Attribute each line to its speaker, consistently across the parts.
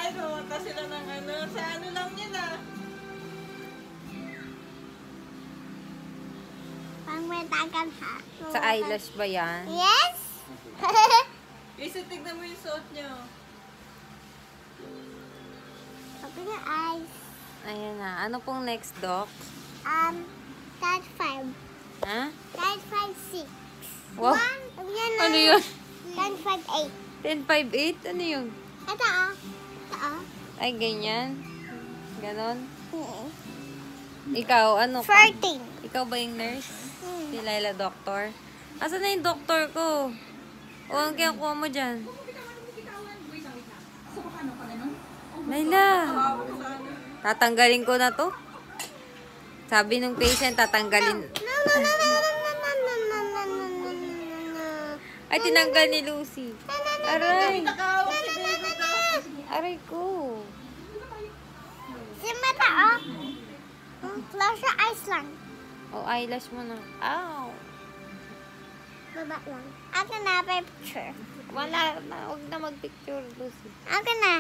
Speaker 1: Ay, pumunta sila ng ano. Sa ano lang yun ah.
Speaker 2: Pang matagal ha.
Speaker 3: Sa eyelash ba yan?
Speaker 2: Yes!
Speaker 1: Isa, tignan mo yung suot niyo.
Speaker 2: Open your eyes.
Speaker 3: Ayan na. Ano pong next, Doc?
Speaker 2: That 5.
Speaker 3: Ha?
Speaker 2: That 5, 6.
Speaker 3: Wow.
Speaker 2: 1. Yan na.
Speaker 3: Ano yun?
Speaker 2: That 5, 8.
Speaker 3: 10, 5, 8? Ano yun?
Speaker 2: Ito ah. Ito ah.
Speaker 3: Ay, ganyan. Ganon. Ikaw, ano ka?
Speaker 2: 14.
Speaker 3: Ikaw ba yung nurse? Si Laila, doctor? Asan na yung doctor ko? O, ang kiyakuha mo dyan? Laila! Tatanggalin ko na to. Sabi nung patient, tatanggalin. Ay, tinanggal ni Lucy. Aray!
Speaker 1: Nakahawak si David ah.
Speaker 3: Aray ko.
Speaker 2: Si mata ah. Close your eyes lang.
Speaker 3: O, eyelash mo na. Ow!
Speaker 2: Baba lang. Akin na, picture.
Speaker 3: Wala na. Huwag na mag-picture, Lucy.
Speaker 2: Akin na.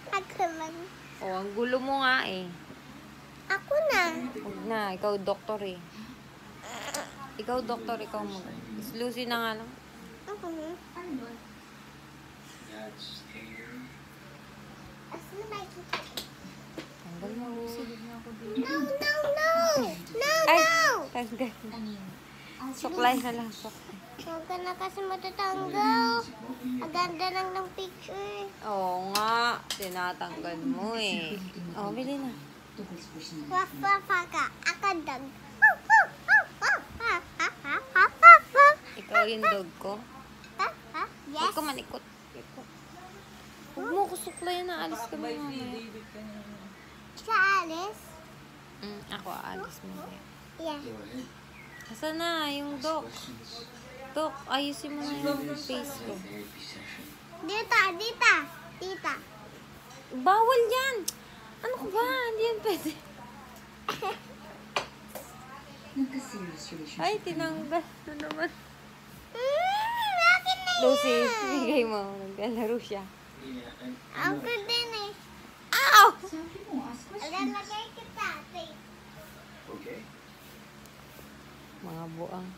Speaker 2: Ako lang.
Speaker 3: O, ang gulo mo nga eh.
Speaker 2: Ako na.
Speaker 3: Huwag na. Ikaw doktor eh. Ikaw doktor, ikaw mo. Is Lucy na nga lang.
Speaker 2: Ako na. Asan na ba ito?
Speaker 3: Tanggal mo, Lucy.
Speaker 2: No, no, no! No,
Speaker 3: Ay!
Speaker 2: no!
Speaker 3: Tanggal. Suklay na lang. Suklay.
Speaker 2: Huwag ka na kasi matatanggal. Ang ganda lang ng picture.
Speaker 3: Oo nga. Tinatanggal mo eh. O, bili na.
Speaker 2: Waf, waf, ka. Ako dog.
Speaker 3: Ikaw yung dog ko.
Speaker 2: Yes.
Speaker 3: Huwag ka manikot. Huwag mo ko suklay na. Alis ka ba mamaya?
Speaker 1: David kanina.
Speaker 2: Sa Alice?
Speaker 3: Ako aalis mo.
Speaker 2: Yeah.
Speaker 3: Asan na yung dog? Dok, ayusin mo na yung face ko.
Speaker 2: Dita, dita. Tita.
Speaker 3: Bawal yan! Ano ka ba? Hindi yan pwede. Ay, tinanggal na naman.
Speaker 2: Akin na yan.
Speaker 3: Lucy, bigay mo. Naglalaro siya.
Speaker 2: Ang din eh.
Speaker 3: Ow!
Speaker 2: Lalagay kita.
Speaker 3: Mga buang.